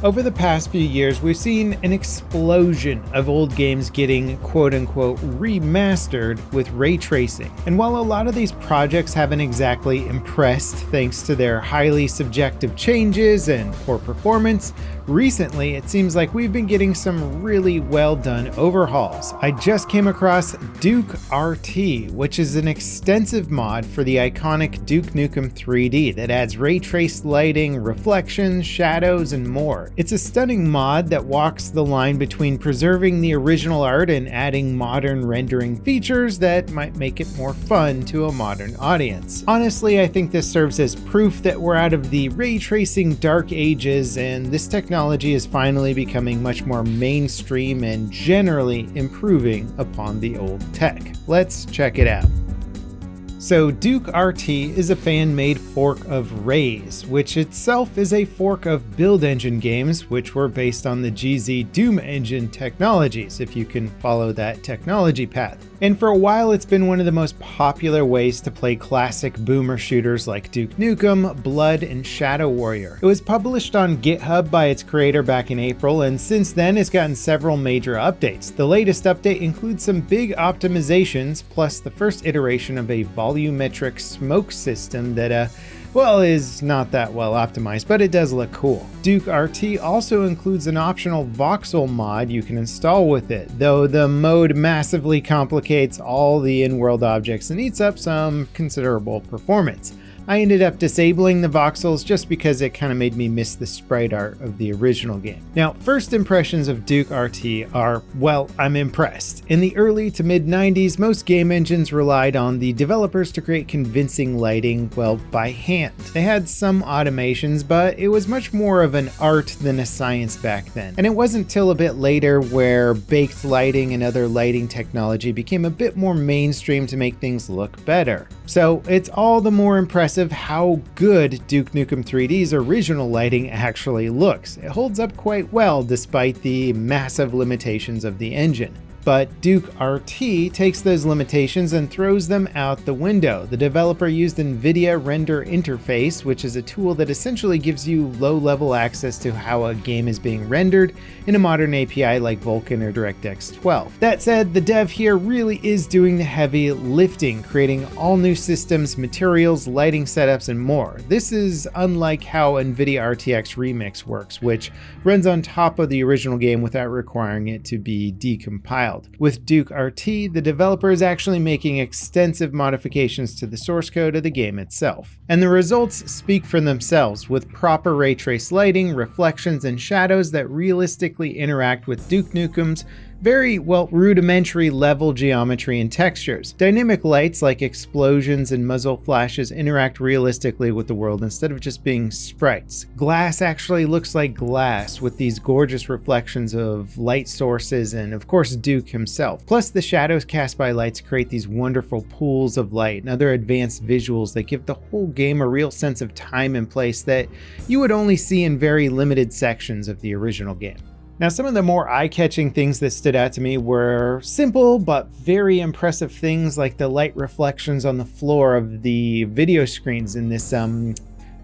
Over the past few years, we've seen an explosion of old games getting quote-unquote remastered with ray tracing. And while a lot of these projects haven't exactly impressed thanks to their highly subjective changes and poor performance, recently it seems like we've been getting some really well done overhauls. I just came across Duke RT, which is an extensive mod for the iconic Duke Nukem 3D that adds ray traced lighting, reflections, shadows, and more. It's a stunning mod that walks the line between preserving the original art and adding modern rendering features that might make it more fun to a modern audience. Honestly, I think this serves as proof that we're out of the ray tracing dark ages and this technology is finally becoming much more mainstream and generally improving upon the old tech. Let's check it out. So Duke RT is a fan-made fork of Rays, which itself is a fork of Build Engine games, which were based on the GZ Doom Engine technologies, if you can follow that technology path. And for a while, it's been one of the most popular ways to play classic boomer shooters like Duke Nukem, Blood, and Shadow Warrior. It was published on GitHub by its creator back in April, and since then it's gotten several major updates. The latest update includes some big optimizations, plus the first iteration of a volumetric smoke system that is not that well optimized, but it does look cool. Duke RT also includes an optional voxel mod you can install with it, though the mode massively complicates all the in-world objects and eats up some considerable performance. I ended up disabling the voxels just because it kind of made me miss the sprite art of the original game. Now, first impressions of Duke RT are, well, I'm impressed. In the early to mid 90s, most game engines relied on the developers to create convincing lighting, well, by hand. They had some automations, but it was much more of an art than a science back then. And it wasn't till a bit later where baked lighting and other lighting technology became a bit more mainstream to make things look better. So it's all the more impressive how good Duke Nukem 3D's original lighting actually looks. It holds up quite well despite the massive limitations of the engine. But Duke RT takes those limitations and throws them out the window. The developer used NVIDIA Render Interface, which is a tool that essentially gives you low-level access to how a game is being rendered in a modern API like Vulkan or DirectX 12. That said, the dev here really is doing the heavy lifting, creating all new systems, materials, lighting setups, and more. This is unlike how NVIDIA RTX Remix works, which runs on top of the original game without requiring it to be decompiled. With Duke RT, the developer is actually making extensive modifications to the source code of the game itself. And the results speak for themselves, with proper ray trace lighting, reflections, and shadows that realistically interact with Duke Nukem's very, well, rudimentary level geometry and textures. Dynamic lights like explosions and muzzle flashes interact realistically with the world instead of just being sprites. Glass actually looks like glass with these gorgeous reflections of light sources and of course Duke himself. Plus the shadows cast by lights create these wonderful pools of light and other advanced visuals that give the whole game a real sense of time and place that you would only see in very limited sections of the original game. Now, some of the more eye-catching things that stood out to me were simple but very impressive things like the light reflections on the floor of the video screens in this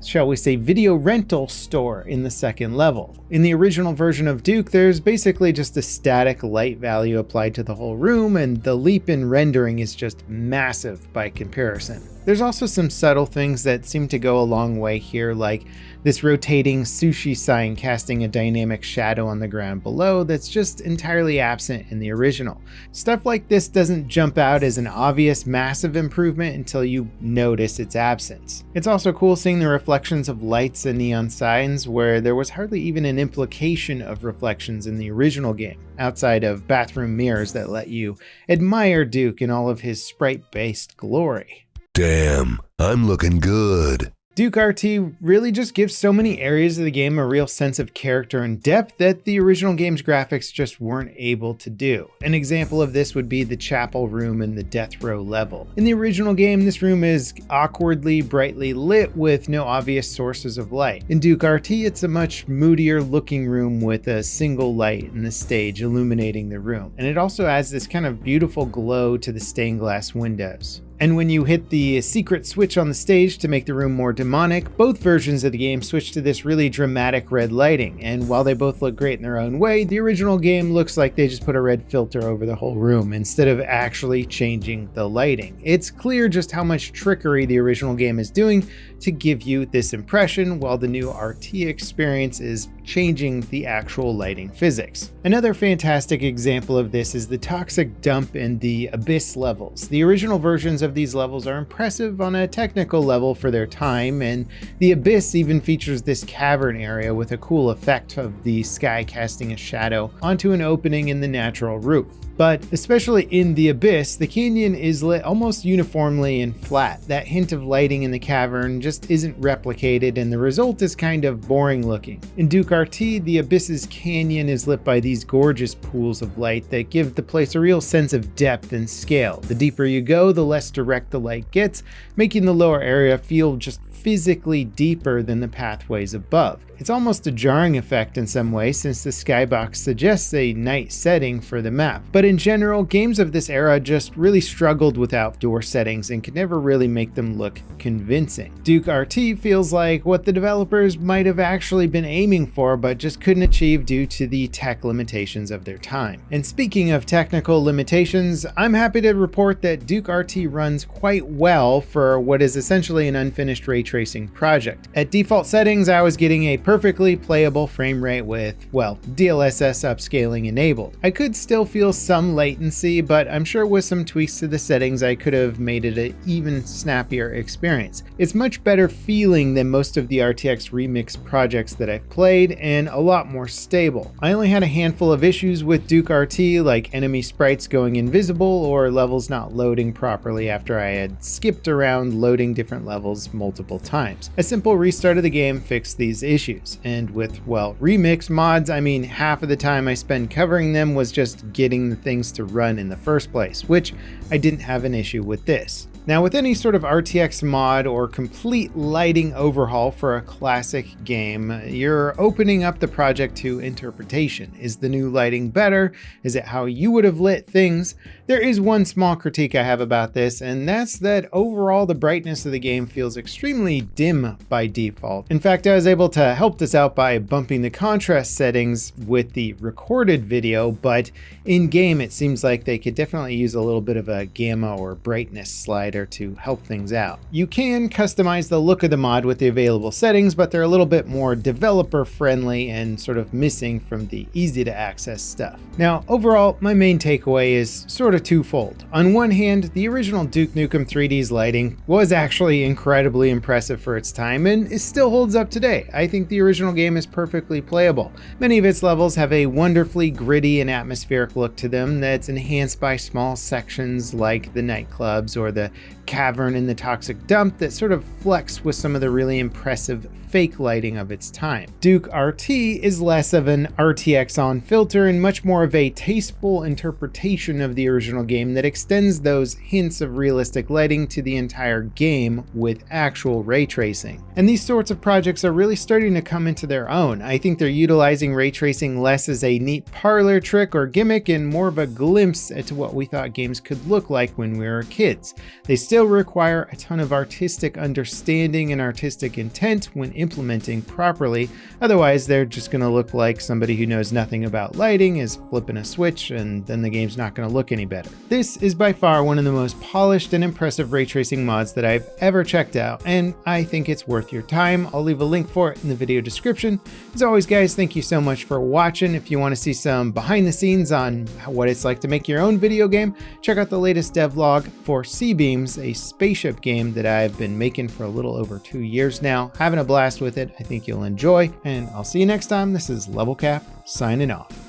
shall we say, video rental store in the second level. In the original version of Duke, there's basically just a static light value applied to the whole room, and the leap in rendering is just massive by comparison. There's also some subtle things that seem to go a long way here, like this rotating sushi sign casting a dynamic shadow on the ground below that's just entirely absent in the original. Stuff like this doesn't jump out as an obvious massive improvement until you notice its absence. It's also cool seeing the reflections of lights and neon signs where there was hardly even an implication of reflections in the original game, outside of bathroom mirrors that let you admire Duke in all of his sprite-based glory. Damn, I'm looking good. Duke RT really just gives so many areas of the game a real sense of character and depth that the original game's graphics just weren't able to do. An example of this would be the chapel room in the death row level. In the original game, this room is awkwardly brightly lit with no obvious sources of light. In Duke RT, it's a much moodier looking room with a single light in the stage illuminating the room. And it also adds this kind of beautiful glow to the stained glass windows. And when you hit the secret switch on the stage to make the room more demonic, both versions of the game switch to this really dramatic red lighting. And while they both look great in their own way, the original game looks like they just put a red filter over the whole room instead of actually changing the lighting. It's clear just how much trickery the original game is doing to give you this impression, while the new RT experience is changing the actual lighting physics. Another fantastic example of this is the Toxic Dump and the Abyss levels. The original versions of these levels are impressive on a technical level for their time, and the Abyss even features this cavern area with a cool effect of the sky casting a shadow onto an opening in the natural roof. But especially in the Abyss, the canyon is lit almost uniformly and flat. That hint of lighting in the cavern just isn't replicated, and the result is kind of boring looking. In Duke RT, the Abyss's canyon is lit by these gorgeous pools of light that give the place a real sense of depth and scale. The deeper you go, the less direct the light gets, making the lower area feel just physically deeper than the pathways above. It's almost a jarring effect in some ways, since the skybox suggests a night setting for the map. But in general, games of this era just really struggled with outdoor settings and could never really make them look convincing. Duke RT feels like what the developers might have actually been aiming for, but just couldn't achieve due to the tech limitations of their time. And speaking of technical limitations, I'm happy to report that Duke RT runs quite well for what is essentially an unfinished ray tracing project. At default settings, I was getting a perfectly playable frame rate with, well, DLSS upscaling enabled. I could still feel some latency, but I'm sure with some tweaks to the settings I could have made it an even snappier experience. It's much better feeling than most of the RTX remix projects that I've played, and a lot more stable. I only had a handful of issues with Duke RT, like enemy sprites going invisible or levels not loading properly after I had skipped around loading different levels multiple times. A simple restart of the game fixed these issues. And with, well, remix mods, I mean, half of the time I spend covering them was just getting the things to run in the first place, which I didn't have an issue with this. Now, with any sort of RTX mod or complete lighting overhaul for a classic game, you're opening up the project to interpretation. Is the new lighting better? Is it how you would have lit things? There is one small critique I have about this, and that's that overall the brightness of the game feels extremely dim by default. In fact, I was able to help this out by bumping the contrast settings with the recorded video, but in game it seems like they could definitely use a little bit of a gamma or brightness slider to help things out. You can customize the look of the mod with the available settings, but they're a little bit more developer friendly and sort of missing from the easy to access stuff. Now, overall, my main takeaway is sort of twofold. On one hand, the original Duke Nukem 3D's lighting was actually incredibly impressive for its time, and it still holds up today. I think the original game is perfectly playable. Many of its levels have a wonderfully gritty and atmospheric look to them that's enhanced by small sections like the nightclubs or the cavern in the Toxic Dump that sort of flex with some of the really impressive fake lighting of its time. Duke RT is less of an RTX on filter and much more of a tasteful interpretation of the original game that extends those hints of realistic lighting to the entire game with actual ray tracing. And these sorts of projects are really starting to come into their own. I think they're utilizing ray tracing less as a neat parlor trick or gimmick and more of a glimpse into what we thought games could look like when we were kids. They still require a ton of artistic understanding and artistic intent when implementing properly. Otherwise, they're just going to look like somebody who knows nothing about lighting is flipping a switch, and then the game's not going to look any better. This is by far one of the most polished and impressive ray tracing mods that I've ever checked out, and I think it's worth your time. I'll leave a link for it in the video description. As always, guys, thank you so much for watching. If you want to see some behind the scenes on what it's like to make your own video game, check out the latest devlog for C-Beams, a spaceship game that I've been making for a little over 2 years now. Having a blast with it. I think you'll enjoy, and I'll see you next time. This is Level Cap signing off.